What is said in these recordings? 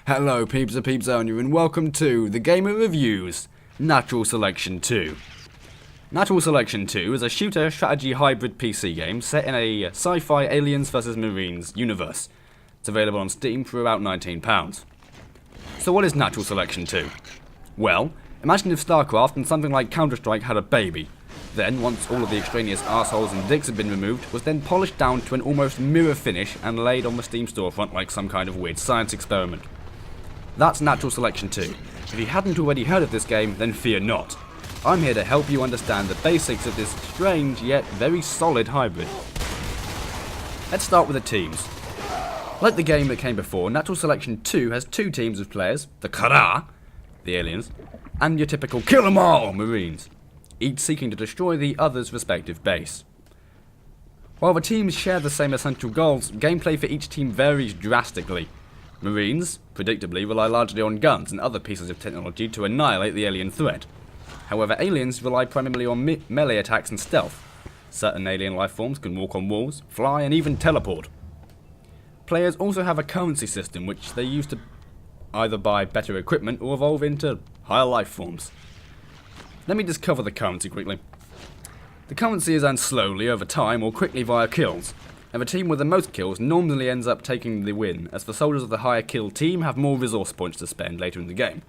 Hello peeps of Peeps Only and welcome to the Gamer Reviews, Natural Selection 2. Natural Selection 2 is a shooter strategy hybrid PC game set in a sci-fi aliens vs Marines universe. It's available on Steam for about £19. So what is Natural Selection 2? Well, imagine if StarCraft and something like Counter-Strike had a baby. Then, once all of the extraneous arseholes and dicks had been removed, was then polished down to an almost mirror finish and laid on the Steam storefront like some kind of weird science experiment. That's Natural Selection 2. If you hadn't already heard of this game, then fear not. I'm here to help you understand the basics of this strange yet very solid hybrid. Let's start with the teams. Like the game that came before, Natural Selection 2 has two teams of players, the Kara, the aliens, and your typical kill 'em all Marines, each seeking to destroy the other's respective base. While the teams share the same essential goals, gameplay for each team varies drastically. Marines, predictably, rely largely on guns and other pieces of technology to annihilate the alien threat. However, aliens rely primarily on melee attacks and stealth. Certain alien life forms can walk on walls, fly, and even teleport. Players also have a currency system which they use to either buy better equipment or evolve into higher life forms. Let me just cover the currency quickly. The currency is earned slowly over time or quickly via kills, and the team with the most kills normally ends up taking the win, as the soldiers of the higher kill team have more resource points to spend later in the game.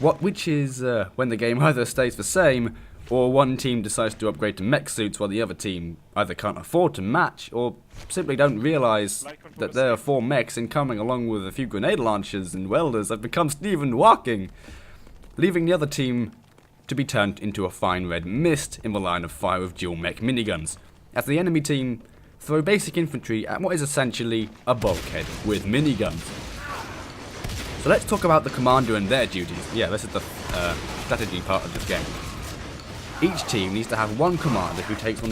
Which is when the game either stays the same, or one team decides to upgrade to mech suits while the other team either can't afford to match, or simply don't realise that there are 4 mechs incoming along with a few grenade launchers and welders have become Stephen Walking, leaving the other team to be turned into a fine red mist in the line of fire of dual mech miniguns, as the enemy team throw basic infantry at what is essentially a bulkhead with miniguns. So let's talk about the commander and their duties. Yeah, this is the strategy part of this game. Each team needs to have one commander who takes on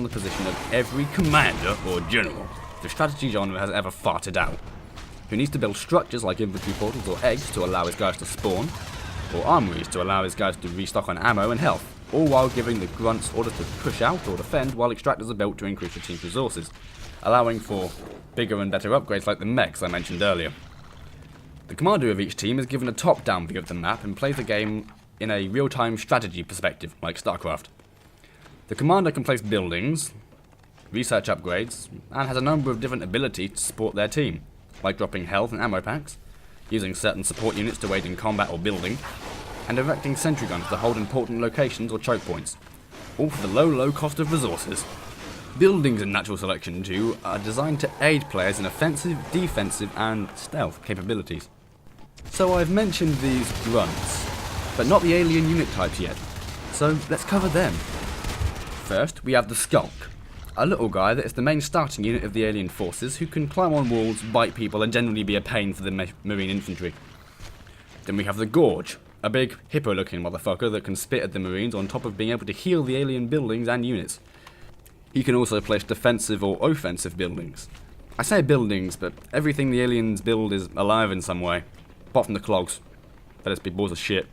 the position of every commander or general the strategy genre has ever farted out, who needs to build structures like infantry portals or eggs to allow his guys to spawn, or armories to allow his guys to restock on ammo and health, all while giving the grunts orders to push out or defend while extractors are built to increase your team's resources, allowing for bigger and better upgrades like the mechs I mentioned earlier. The commander of each team is given a top-down view of the map and plays the game in a real-time strategy perspective, like StarCraft. The commander can place buildings, research upgrades, and has a number of different abilities to support their team, like dropping health and ammo packs, using certain support units to aid in combat or building, and erecting sentry guns to hold important locations or choke points, all for the low cost of resources. Buildings in Natural Selection 2 are designed to aid players in offensive, defensive, and stealth capabilities. So I've mentioned these grunts, but not the alien unit types yet, so let's cover them. First, we have the Skulk, a little guy that is the main starting unit of the alien forces who can climb on walls, bite people, and generally be a pain for the marine infantry. Then we have the Gorge, a big hippo-looking motherfucker that can spit at the Marines on top of being able to heal the alien buildings and units. He can also place defensive or offensive buildings. I say buildings, but everything the aliens build is alive in some way, apart from the clogs. Let us be balls of shit.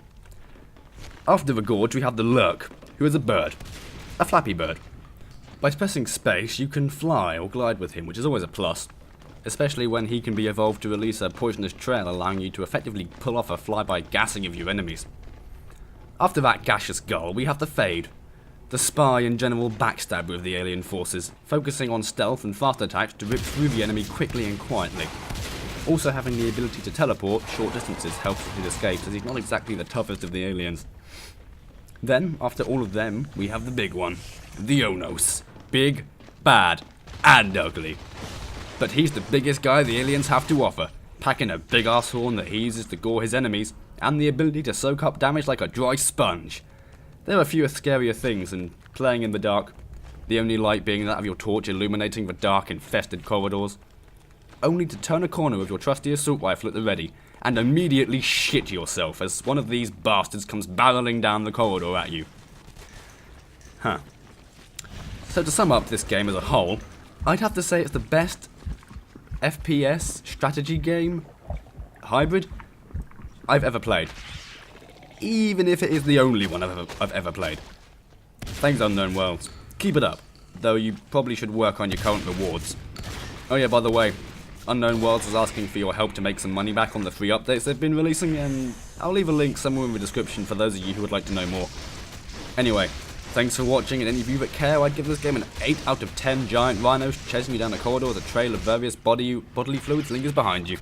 After the Gorge, we have the Lurk, who is a bird. A flappy bird. By pressing space, you can fly or glide with him, which is always a plus, especially when he can be evolved to release a poisonous trail, allowing you to effectively pull off a flyby gassing of your enemies. After that gaseous gull, we have the Fade, the spy and general backstabber of the alien forces, focusing on stealth and fast attacks to rip through the enemy quickly and quietly. Also having the ability to teleport short distances helps with his escapes, as he's not exactly the toughest of the aliens. Then, after all of them, we have the big one, the Onos. Big, bad, and ugly. But he's the biggest guy the aliens have to offer, packing a big ass horn that he uses to gore his enemies, and the ability to soak up damage like a dry sponge. There are fewer scarier things than playing in the dark, the only light being that of your torch illuminating the dark, infested corridors, only to turn a corner with your trusty assault rifle at the ready, and immediately shit yourself as one of these bastards comes barreling down the corridor at you. So to sum up this game as a whole, I'd have to say it's the best FPS strategy game hybrid I've ever played. Even if it is the only one I've ever played. Thanks Unknown Worlds. Keep it up, though you probably should work on your current rewards. Oh yeah, by the way, Unknown Worlds is asking for your help to make some money back on the free updates they've been releasing, and I'll leave a link somewhere in the description for those of you who would like to know more. Anyway, thanks for watching, and any of you that care, I'd give this game an 8 out of 10 giant rhinos chasing you down a corridor with a trail of various bodily fluids lingers behind you.